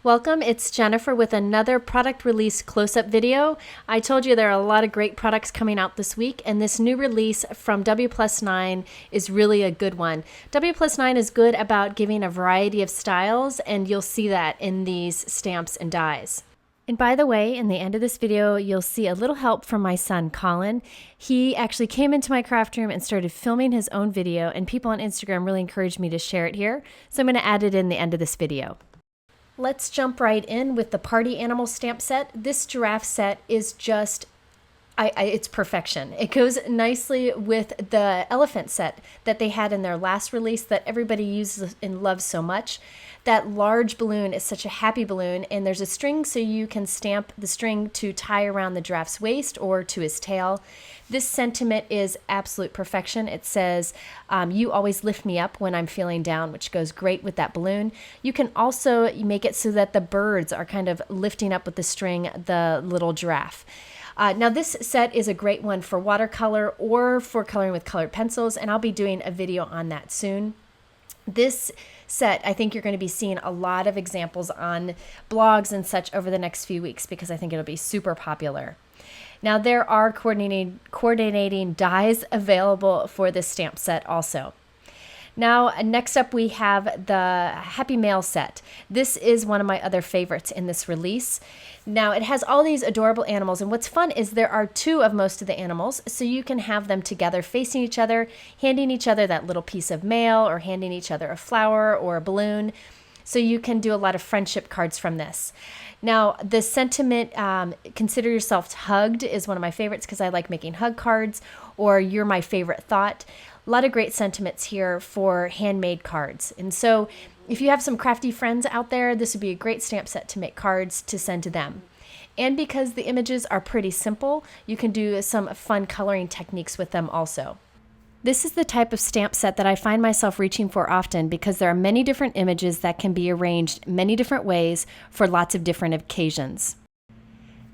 Welcome, it's Jennifer with another product release close-up video. I told you there are a lot of great products coming out this week, and this new release from WP9 is really a good one. WP9 is good about giving a variety of styles, and you'll see that in these stamps and dies. And by the way, in the end of this video, you'll see a little help from my son, Colin. He actually came into my craft room and started filming his own video, and people on Instagram really encouraged me to share it here, so I'm going to add it in the end of this video. Let's jump right in with the party animal stamp set. This giraffe set is just, it's perfection. It goes nicely with the elephant set that they had in their last release that everybody uses and loves so much. That large balloon is such a happy balloon, and there's a string so you can stamp the string to tie around the giraffe's waist or to his tail. This sentiment is absolute perfection. It says, you always lift me up when I'm feeling down, which goes great with that balloon. You can also make it so that the birds are kind of lifting up with the string the little giraffe. Now this set is a great one for watercolor or for coloring with colored pencils, and I'll be doing a video on that soon. This set, I think you're going to be seeing a lot of examples on blogs and such over the next few weeks because I think it'll be super popular. Now there are coordinating dies available for this stamp set also. Now next up we have the Happy Mail set. This is one of my other favorites in this release. Now it has all these adorable animals, and what's fun is there are two of most of the animals, so you can have them together facing each other, handing each other that little piece of mail or handing each other a flower or a balloon. So you can do a lot of friendship cards from this. Now the sentiment, consider yourself hugged, is one of my favorites because I like making hug cards, or you're my favorite thought. A lot of great sentiments here for handmade cards. And so if you have some crafty friends out there, this would be a great stamp set to make cards to send to them. And because the images are pretty simple, you can do some fun coloring techniques with them also. This is the type of stamp set that I find myself reaching for often because there are many different images that can be arranged many different ways for lots of different occasions.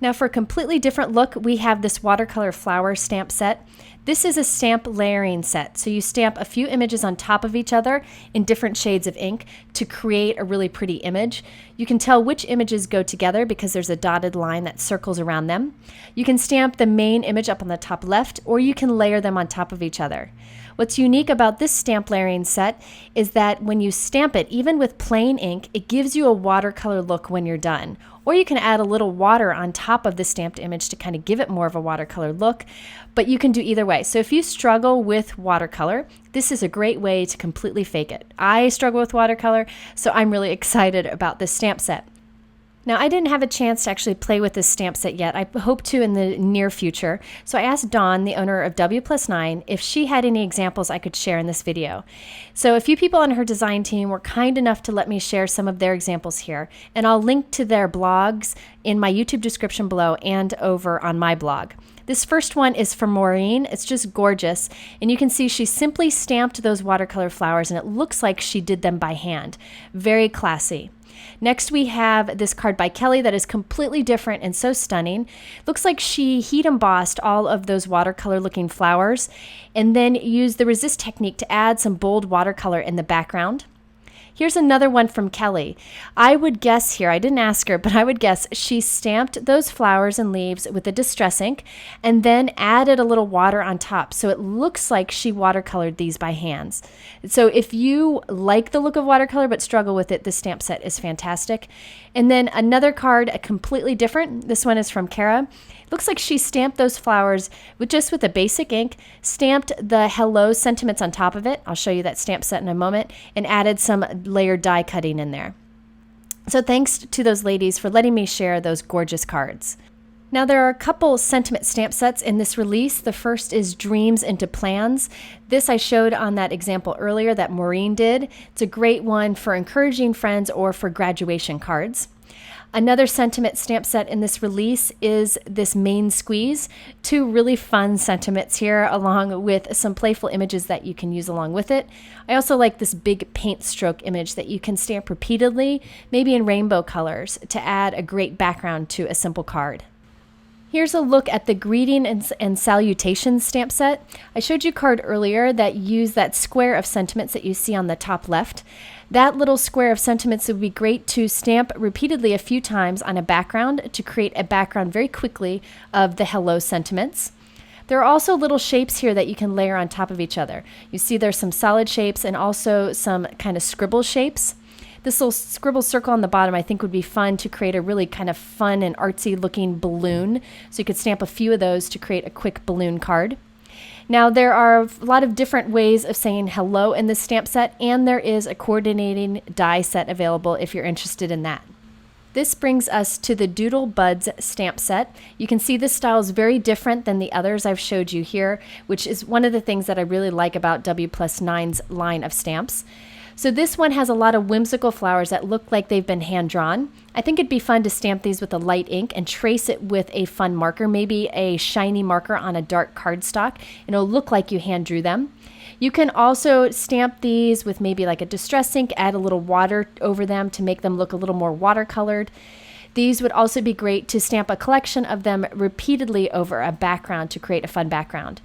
Now for a completely different look, we have this Watercolor Flower stamp set. This is a stamp layering set, so you stamp a few images on top of each other in different shades of ink to create a really pretty image. You can tell which images go together because there's a dotted line that circles around them. You can stamp the main image up on the top left, or you can layer them on top of each other. What's unique about this stamp layering set is that when you stamp it, even with plain ink, it gives you a watercolor look when you're done. Or you can add a little water on top of the stamped image to kind of give it more of a watercolor look, but you can do either way. So if you struggle with watercolor, this is a great way to completely fake it. I struggle with watercolor, so I'm really excited about this stamp set. Now, I didn't have a chance to actually play with this stamp set yet. I hope to in the near future. So I asked Dawn, the owner of WP9, if she had any examples I could share in this video. So a few people on her design team were kind enough to let me share some of their examples here. And I'll link to their blogs in my YouTube description below and over on my blog. This first one is from Maureen. It's just gorgeous. And you can see she simply stamped those watercolor flowers, and it looks like she did them by hand. Very classy. Next we have this card by Kelly that is completely different and so stunning. Looks like she heat embossed all of those watercolor looking flowers and then used the resist technique to add some bold watercolor in the background. Here's another one from Kelly. I would guess here, I didn't ask her, but I would guess she stamped those flowers and leaves with a distress ink and then added a little water on top. So it looks like she watercolored these by hands. So if you like the look of watercolor but struggle with it, this stamp set is fantastic. And then another card, completely different. This one is from Kara. Looks like she stamped those flowers with a basic ink, stamped the hello sentiments on top of it. I'll show you that stamp set in a moment, and added some layered die cutting in there. So thanks to those ladies for letting me share those gorgeous cards. Now there are a couple sentiment stamp sets in this release. The first is Dreams into Plans. This I showed on that example earlier that Maureen did. It's a great one for encouraging friends or for graduation cards. Another sentiment stamp set in this release is this Main Squeeze. Two really fun sentiments here along with some playful images that you can use along with it. I also like this big paint stroke image that you can stamp repeatedly, maybe in rainbow colors, to add a great background to a simple card. Here's a look at the greeting and salutations stamp set. I showed you a card earlier that used that square of sentiments that you see on the top left. That little square of sentiments would be great to stamp repeatedly a few times on a background to create a background very quickly of the hello sentiments. There are also little shapes here that you can layer on top of each other. You see there's some solid shapes and also some kind of scribble shapes. This little scribble circle on the bottom I think would be fun to create a really kind of fun and artsy looking balloon. So you could stamp a few of those to create a quick balloon card. Now there are a lot of different ways of saying hello in this stamp set, and there is a coordinating die set available if you're interested in that. This brings us to the Doodle Buds stamp set. You can see this style is very different than the others I've showed you here, which is one of the things that I really like about WP9's line of stamps. So this one has a lot of whimsical flowers that look like they've been hand-drawn. I think it'd be fun to stamp these with a light ink and trace it with a fun marker, maybe a shiny marker on a dark cardstock, and it'll look like you hand-drew them. You can also stamp these with maybe like a distress ink, add a little water over them to make them look a little more watercolored. These would also be great to stamp a collection of them repeatedly over a background to create a fun background.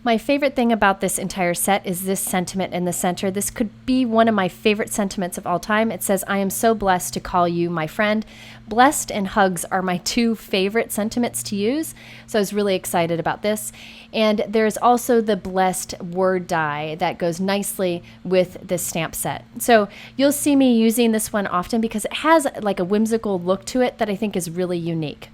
My favorite thing about this entire set is this sentiment in the center. This could be one of my favorite sentiments of all time. It says, "I am so blessed to call you my friend." Blessed and hugs are my two favorite sentiments to use, so I was really excited about this. And there's also the blessed word die that goes nicely with this stamp set. So you'll see me using this one often because it has like a whimsical look to it that I think is really unique.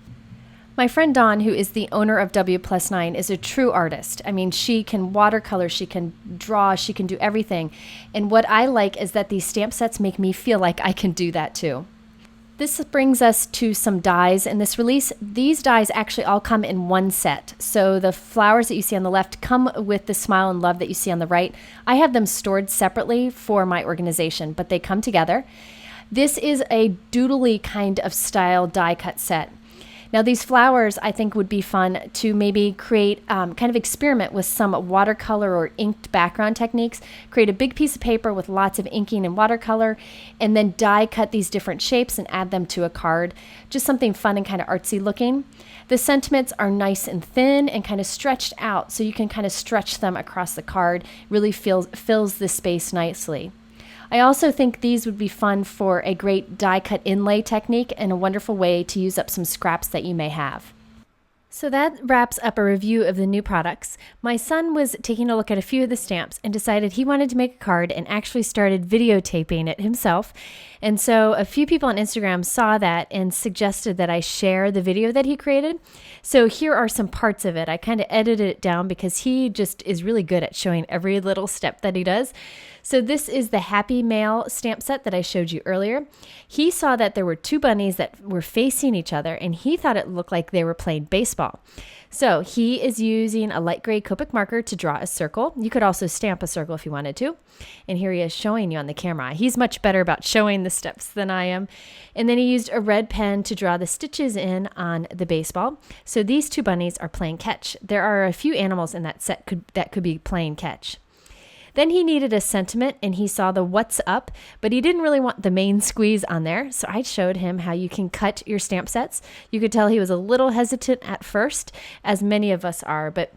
My friend Dawn, who is the owner of WP9, is a true artist. I mean, she can watercolor, she can draw, she can do everything. And what I like is that these stamp sets make me feel like I can do that too. This brings us to some dies in this release. These dies actually all come in one set. So the flowers that you see on the left come with the smile and love that you see on the right. I have them stored separately for my organization, but they come together. This is a doodly kind of style die cut set. Now these flowers I think would be fun to maybe create, kind of experiment with some watercolor or inked background techniques, create a big piece of paper with lots of inking and watercolor, and then die cut these different shapes and add them to a card. Just something fun and kind of artsy looking. The sentiments are nice and thin and kind of stretched out, so you can kind of stretch them across the card, really fills the space nicely. I also think these would be fun for a great die cut inlay technique and a wonderful way to use up some scraps that you may have. So that wraps up a review of the new products. My son was taking a look at a few of the stamps and decided he wanted to make a card and actually started videotaping it himself. And so a few people on Instagram saw that and suggested that I share the video that he created. So here are some parts of it. I kind of edited it down because he just is really good at showing every little step that he does. So this is the Happy Mail stamp set that I showed you earlier. He saw that there were two bunnies that were facing each other and he thought it looked like they were playing baseball. So he is using a light gray Copic marker to draw a circle. You could also stamp a circle if you wanted to. And here he is showing you on the camera. He's much better about showing the steps than I am. And then he used a red pen to draw the stitches in on the baseball. So these two bunnies are playing catch. There are a few animals in that set that could be playing catch. Then he needed a sentiment and he saw the what's up, but he didn't really want the main squeeze on there. So I showed him how you can cut your stamp sets. You could tell he was a little hesitant at first, as many of us are, but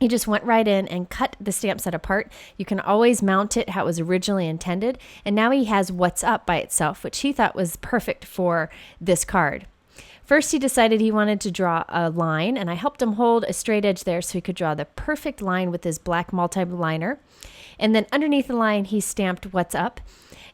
he just went right in and cut the stamp set apart. You can always mount it how it was originally intended. And now he has what's up by itself, which he thought was perfect for this card. First, he decided he wanted to draw a line, and I helped him hold a straight edge there so he could draw the perfect line with his black multi-liner. And then underneath the line, he stamped what's up.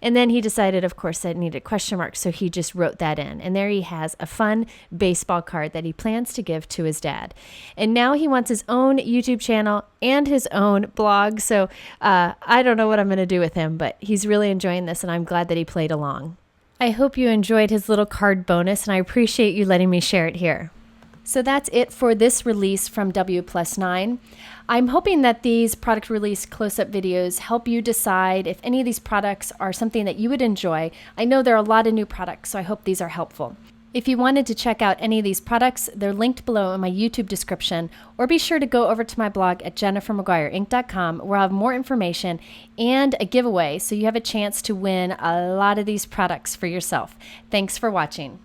And then he decided, of course, that it needed question marks, so he just wrote that in. And there he has a fun baseball card that he plans to give to his dad. And now he wants his own YouTube channel and his own blog. So I don't know what I'm going to do with him, but he's really enjoying this, and I'm glad that he played along. I hope you enjoyed his little card bonus, and I appreciate you letting me share it here. So that's it for this release from WP9. I'm hoping that these product release close-up videos help you decide if any of these products are something that you would enjoy. I know there are a lot of new products, so I hope these are helpful. If you wanted to check out any of these products, they're linked below in my YouTube description, or be sure to go over to my blog at jennifermcguireinc.com, where I'll have more information and a giveaway so you have a chance to win a lot of these products for yourself. Thanks for watching.